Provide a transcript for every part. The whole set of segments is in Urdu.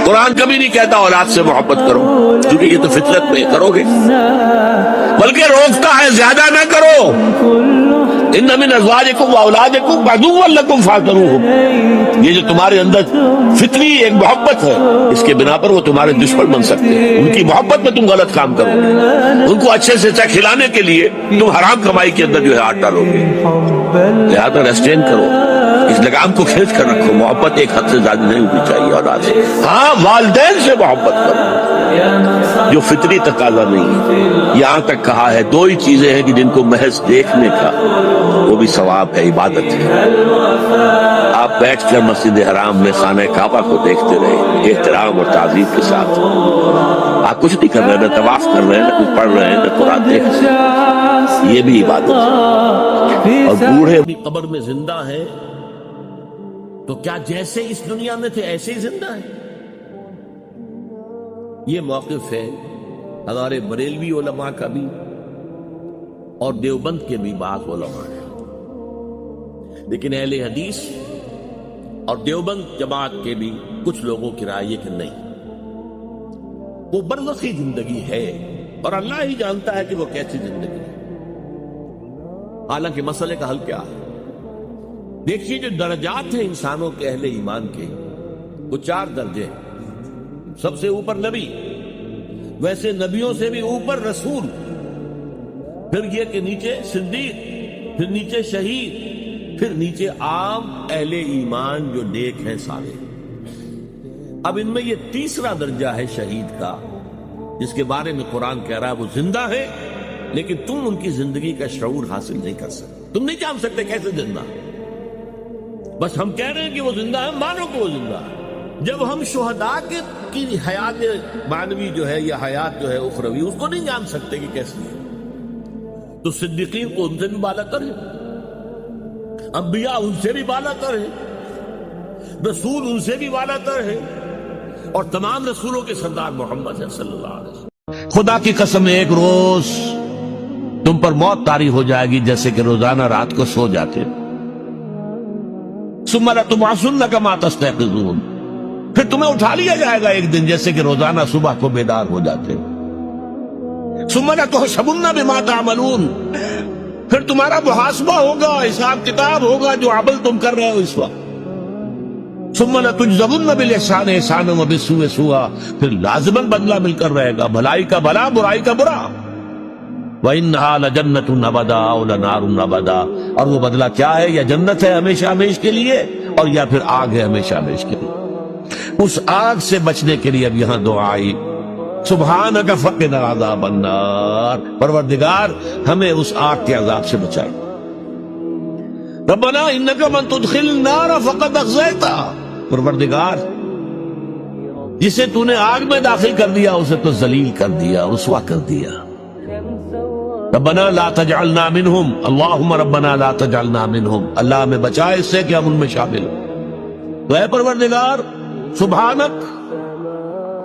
قرآن کبھی نہیں کہتا اولاد سے محبت کرو، کیونکہ یہ تو فطرت میں کرو گے، بلکہ روکتا ہے زیادہ نہ کرو۔ ان من ازواجکم واولادکم عدوا لکم فاحذروہم، یہ جو تمہارے اندر فطری ایک محبت ہے، اس کے بنا پر وہ تمہارے دشمن بن سکتے ہیں۔ ان کی محبت میں تم غلط کام کرو گے، ان کو اچھے سے اچھا کھلانے کے لیے تم حرام کمائی کے اندر جو ہے ہاتھ ڈالو گے، لہذا ریسٹرین کرو، اس لگام کو کھینچ کر رکھو۔ محبت ایک حد سے زیادہ نہیں ہونی چاہیے اولاد سے۔ ہاں والدین سے محبت کرو جو فطری تقاضا نہیں ہے۔ یہاں تک کہا ہے دو ہی چیزیں ہیں کہ جن کو محض دیکھنے کا وہ بھی ثواب ہے، عبادت ہے۔ آپ بیٹھ کر مسجد حرام میں خانہ کعبہ کو دیکھتے رہے احترام اور تعظیم کے ساتھ، آپ کچھ نہیں کر رہے، نہ طواف کر رہے ہیں، نہ کچھ پڑھ رہے ہیں، نہ قرآن دیکھ رہے ہیں، یہ بھی عبادت ہے۔ اور بوڑھے اپنی قبر میں زندہ ہیں تو کیا جیسے اس دنیا میں تھے ایسے ہی زندہ ہیں؟ یہ موقف ہے ہمارے بریلوی علماء کا بھی اور دیوبند کے بھی بعض علماء ہیں، لیکن اہل حدیث اور دیوبند جماعت کے بھی کچھ لوگوں کی رائے یہ کہ نہیں، وہ برزخی زندگی ہے اور اللہ ہی جانتا ہے کہ وہ کیسی زندگی ہے۔ حالانکہ مسئلے کا حل کیا ہے؟ دیکھیے جو درجات ہیں انسانوں کے اہل ایمان کے، وہ 4 درجے ہیں۔ سب سے اوپر نبی، ویسے نبیوں سے بھی اوپر رسول، پھر یہ کہ نیچے صدیق، پھر نیچے شہید، پھر نیچے عام اہل ایمان جو نیک ہیں سارے۔ اب ان میں یہ تیسرا درجہ ہے شہید کا، جس کے بارے میں قرآن کہہ رہا ہے وہ زندہ ہے، لیکن تم ان کی زندگی کا شعور حاصل نہیں کر سکتے، تم نہیں جان سکتے کیسے زندہ، بس ہم کہہ رہے ہیں کہ وہ زندہ ہے، مانو کہ وہ زندہ ہے۔ جب ہم شہداء کی حیات معنوی جو ہے یا حیات جو ہے اخروی اس کو نہیں جان سکتے کہ کیسی ہے، تو صدیقین کو ان سے بھی بالا تر ہے، انبیاء ان سے بھی بالا تر ہے، رسول ان سے بھی بالا تر ہے، اور تمام رسولوں کے سردار محمد صلی اللہ علیہ وسلم۔ خدا کی قسم ایک روز تم پر موت طاری ہو جائے گی جیسے کہ روزانہ رات کو سو جاتے، ثم لتبعثن کما تستيقظون، پھر تمہیں اٹھا لیا جائے گا ایک دن جیسے کہ روزانہ صبح کو بیدار ہو جاتے، ثم لتحسبن بما تعملون، پھر تمہارا محاسبہ ہوگا، حساب کتاب ہوگا جو عمل تم کر رہے ہو اس وقت، ثم لتجزون بالاحسان احسانا وبالسوء سوءا، پھر لازماً بدلہ مل کر رہے گا، بھلائی کا بھلا برائی کا برا۔ وَإِنَّهَا لَجَنَّةٌ أَبَدًا أَوْ لَنَارٌ أَبَدًا، اور وہ بدلہ کیا ہے؟ یا جنت ہے ہمیشہ ہمیش کے لیے، اور یا پھر آگ ہے ہمیشہ ہمیش کے لیے۔ اس آگ سے بچنے کے لیے اب یہاں دعا آئی، سبحانک فقنا عذاب النار، پروردگار ہمیں اس آگ کے عذاب سے بچائے۔ ربنا انک من تدخل النار فقد اخزیتہ، پروردگار جسے تو نے آگ میں داخل کر دیا اسے تو ذلیل کر دیا، رسوا کر دیا۔ ربنا لا تجعلنا منہم، اللہم ربنا لا تجعلنا منہم، اللہ ہمیں بچائے اس سے کہ ہم ان میں شامل ہوں۔ تو اے پروردگار سبحانک،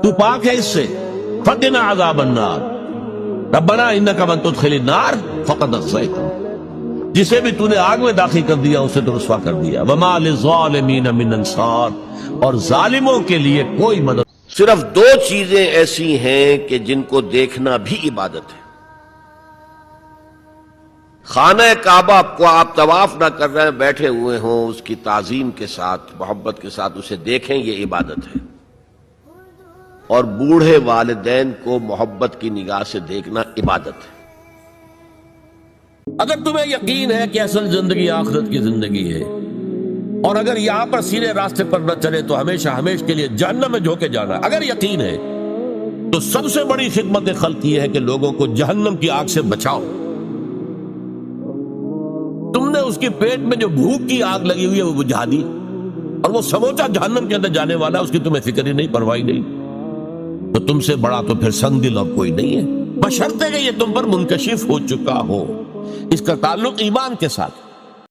تو پاک ہے اس سے، فقنا عذاب النار، ربنا انک من تدخل النار فقد اخزیتہ، جسے بھی تو نے آگ میں داخل کر دیا اسے تو رسوا کر دیا۔ وما للظالمین من انصار، اور ظالموں کے لیے کوئی مدد۔ صرف 2 چیزیں ایسی ہیں کہ جن کو دیکھنا بھی عبادت ہے۔ خانہ کعبہ کو آپ طواف نہ کر رہے ہیں، بیٹھے ہوئے ہوں، اس کی تعظیم کے ساتھ محبت کے ساتھ اسے دیکھیں، یہ عبادت ہے۔ اور بوڑھے والدین کو محبت کی نگاہ سے دیکھنا عبادت ہے۔ اگر تمہیں یقین ہے کہ اصل زندگی آخرت کی زندگی ہے، اور اگر یہاں پر سیدھے راستے پر نہ چلے تو ہمیشہ ہمیش کے لیے جہنم میں جھونکے جانا، اگر یقین ہے تو سب سے بڑی خدمت خلق یہ ہے کہ لوگوں کو جہنم کی آگ سے بچاؤ۔ تم نے اس کے پیٹ میں جو بھوک کی آگ لگی ہوئی ہے وہ بجھا دی، اور وہ سموچا جہنم کے اندر جانے والا، اس کی تمہیں فکر ہی نہیں، پرواہ نہیں، تو تم سے بڑا تو پھر سنگ دل اور کوئی نہیں ہے، بشرطے کہ یہ تم پر منکشف ہو چکا ہو۔ اس کا تعلق ایمان کے ساتھ۔